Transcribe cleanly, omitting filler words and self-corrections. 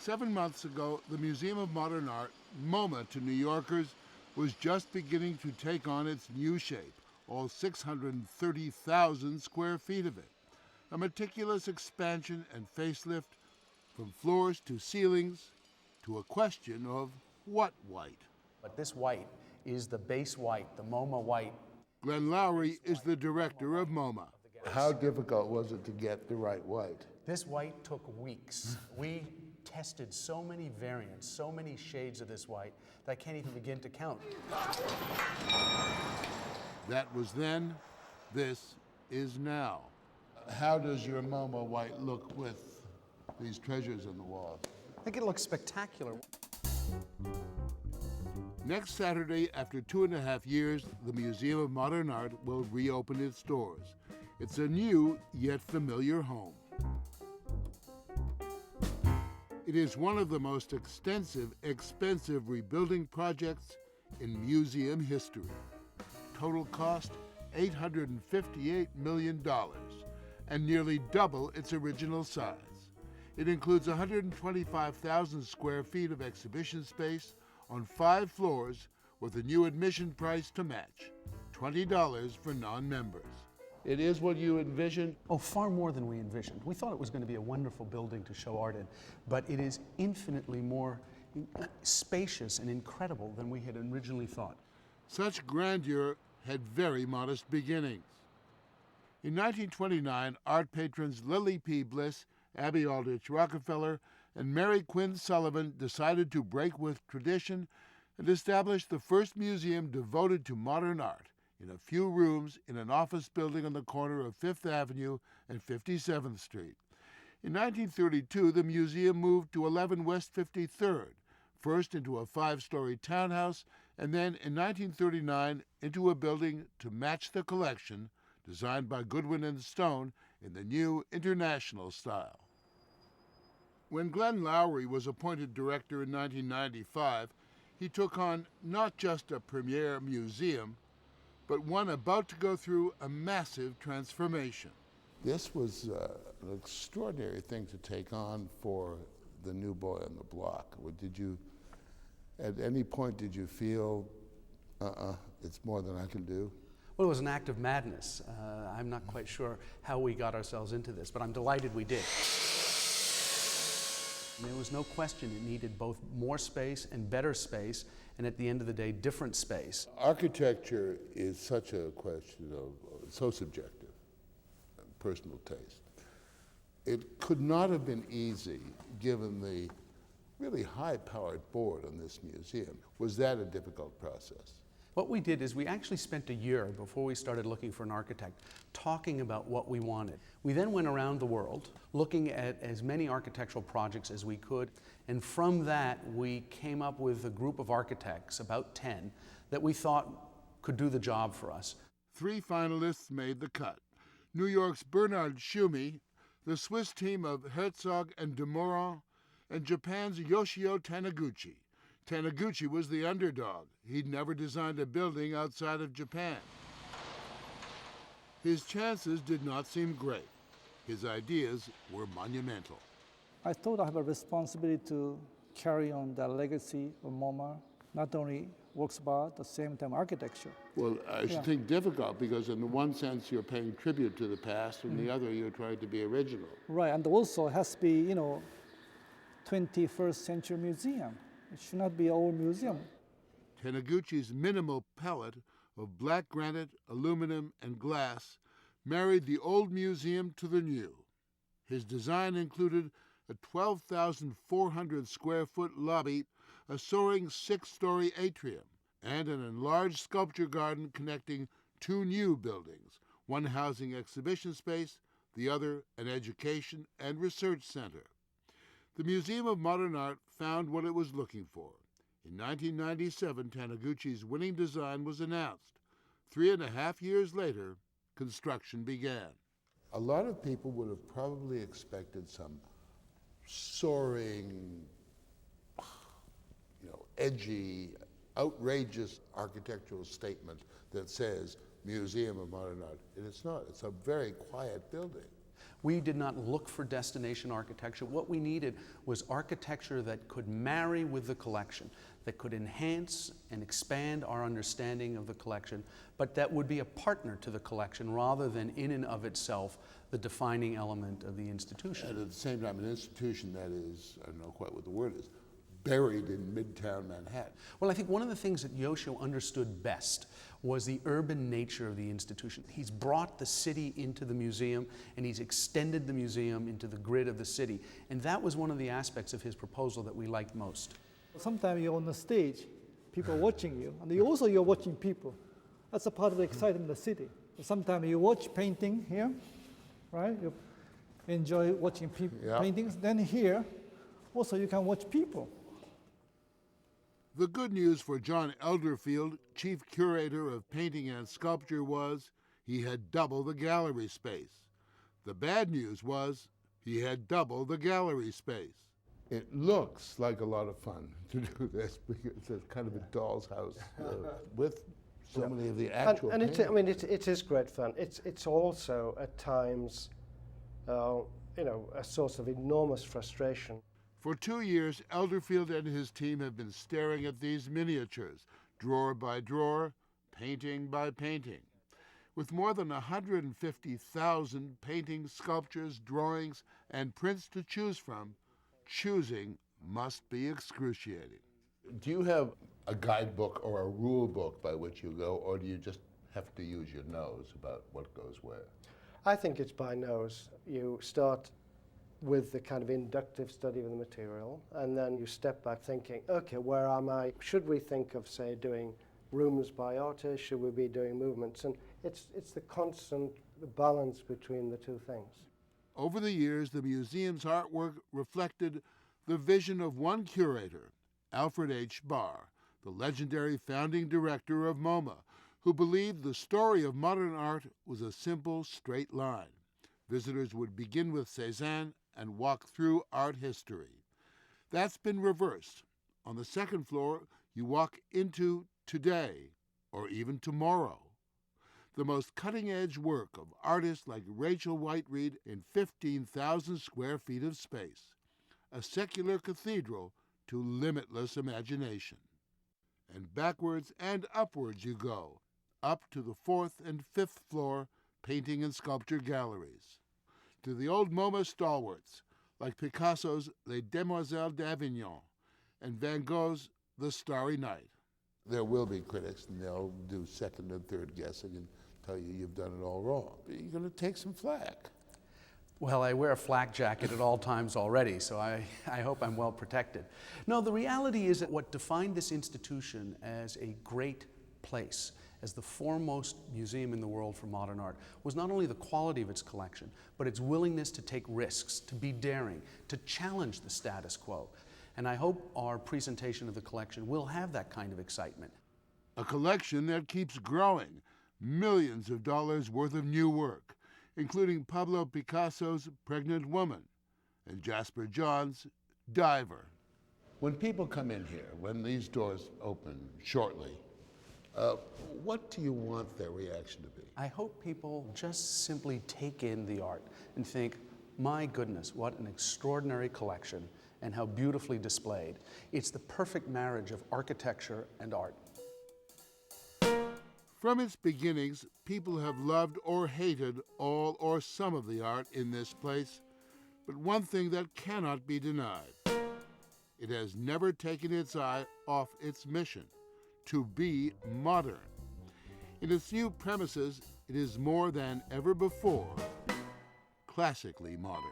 7 months ago, the Museum of Modern Art, MoMA to New Yorkers, was just beginning to take on its new shape, all 630,000 square feet of it. A meticulous expansion and facelift from floors to ceilings to a question of what white. But this white is the base white, the MoMA white. Glenn Lowry is the director of MoMA. How difficult was it to get the right white? This white took weeks. We tested so many variants, so many shades of this white, that I can't even begin to count. That was then, this is now. How does your MoMA white look with these treasures on the wall? I think it looks spectacular. Next Saturday, after 2.5 years, the Museum of Modern Art will reopen its doors. It's a new, yet familiar home. It is one of the most extensive, expensive rebuilding projects in museum history. Total cost, $858 million, and nearly double its original size. It includes 125,000 square feet of exhibition space on 5 floors with a new admission price to match, $20 for non-members. It is what you envisioned? Oh, far more than we envisioned. We thought it was going to be a wonderful building to show art in, but it is infinitely more spacious and incredible than we had originally thought. Such grandeur had very modest beginnings. In 1929, art patrons Lily P. Bliss, Abby Aldrich Rockefeller, and Mary Quinn Sullivan decided to break with tradition and establish the first museum devoted to modern art in a few rooms in an office building on the corner of 5th Avenue and 57th Street. In 1932, the museum moved to 11 West 53rd, first into a 5-story townhouse, and then in 1939 into a building to match the collection, designed by Goodwin and Stone in the new international style. When Glenn Lowry was appointed director in 1995, he took on not just a premier museum, but one about to go through a massive transformation. This was an extraordinary thing to take on for the new boy on the block. At any point, did you feel, it's more than I can do? Well, it was an act of madness. I'm not quite sure how we got ourselves into this, but I'm delighted we did. There was no question it needed both more space and better space, and at the end of the day, different space. Architecture is such a question of, so subjective, personal taste. It could not have been easy, given the really high-powered board on this museum. Was that a difficult process? What we did is we actually spent a year before we started looking for an architect talking about what we wanted. We then went around the world looking at as many architectural projects as we could, and from that we came up with a group of architects, about 10, that we thought could do the job for us. 3 finalists made the cut. New York's Bernard Tschumi, the Swiss team of Herzog and de Meuron, and Japan's Yoshio Taniguchi. Taniguchi was the underdog. He'd never designed a building outside of Japan. His chances did not seem great. His ideas were monumental. I thought I have a responsibility to carry on the legacy of MoMA, not only works of art, at the same time architecture. Well, I should think difficult, because in the one sense you're paying tribute to the past, and the other you're trying to be original. Right, and also it has to be, 21st century museum. It should not be an old museum. Taniguchi's minimal palette of black granite, aluminum, and glass married the old museum to the new. His design included a 12,400 square foot lobby, a soaring 6-story atrium, and an enlarged sculpture garden connecting 2 new buildings, one housing exhibition space, the other an education and research center. The Museum of Modern Art found what it was looking for. In 1997, Taniguchi's winning design was announced. 3.5 years later, construction began. A lot of people would have probably expected some soaring, edgy, outrageous architectural statement that says Museum of Modern Art. And it's not. It's a very quiet building. We did not look for destination architecture. What we needed was architecture that could marry with the collection, that could enhance and expand our understanding of the collection, but that would be a partner to the collection rather than in and of itself the defining element of the institution. And at the same time, an institution that is, I don't know quite what the word is, buried in Midtown Manhattan. Well, I think one of the things that Yoshio understood best was the urban nature of the institution. He's brought the city into the museum, and he's extended the museum into the grid of the city. And that was one of the aspects of his proposal that we liked most. Sometimes you're on the stage, people are watching you, and you're watching people. That's a part of the excitement of the city. Sometimes you watch painting here, right? You enjoy watching paintings. Then here, also you can watch people. The good news for John Elderfield, chief curator of painting and sculpture, was he had double the gallery space. The bad news was he had double the gallery space. It looks like a lot of fun to do this because it's kind of a doll's house with so many of the actual and it is great fun. It's also at times, a source of enormous frustration. For 2 years, Elderfield and his team have been staring at these miniatures, drawer by drawer, painting by painting. With more than 150,000 paintings, sculptures, drawings, and prints to choose from, choosing must be excruciating. Do you have a guidebook or a rule book by which you go, or do you just have to use your nose about what goes where? I think it's by nose. You start with the kind of inductive study of the material, and then you step back thinking, okay, where am I? Should we think of, say, doing rooms by artists? Should we be doing movements? And it's the constant balance between the two things. Over the years, the museum's artwork reflected the vision of one curator, Alfred H. Barr, the legendary founding director of MoMA, who believed the story of modern art was a simple, straight line. Visitors would begin with Cézanne and walk through art history. That's been reversed. On the second floor, you walk into today, or even tomorrow. The most cutting-edge work of artists like Rachel White-Reed in 15,000 square feet of space, a secular cathedral to limitless imagination. And backwards and upwards you go, up to the 4th and 5th floor painting and sculpture galleries, to the old MoMA stalwarts, like Picasso's Les Demoiselles d'Avignon and Van Gogh's The Starry Night. There will be critics, and they'll do second and third guessing and tell you you've done it all wrong. But you're going to take some flack. Well, I wear a flak jacket at all times already, so I hope I'm well protected. No, the reality is that what defined this institution as a great place, as the foremost museum in the world for modern art, was not only the quality of its collection, but its willingness to take risks, to be daring, to challenge the status quo. And I hope our presentation of the collection will have that kind of excitement. A collection that keeps growing, millions of dollars worth of new work, including Pablo Picasso's Pregnant Woman and Jasper John's Diver. When people come in here, when these doors open shortly, what do you want their reaction to be? I hope people just simply take in the art and think, my goodness, what an extraordinary collection and how beautifully displayed. It's the perfect marriage of architecture and art. From its beginnings, people have loved or hated all or some of the art in this place, but one thing that cannot be denied: it has never taken its eye off its mission, to be modern. In its new premises, it is more than ever before classically modern.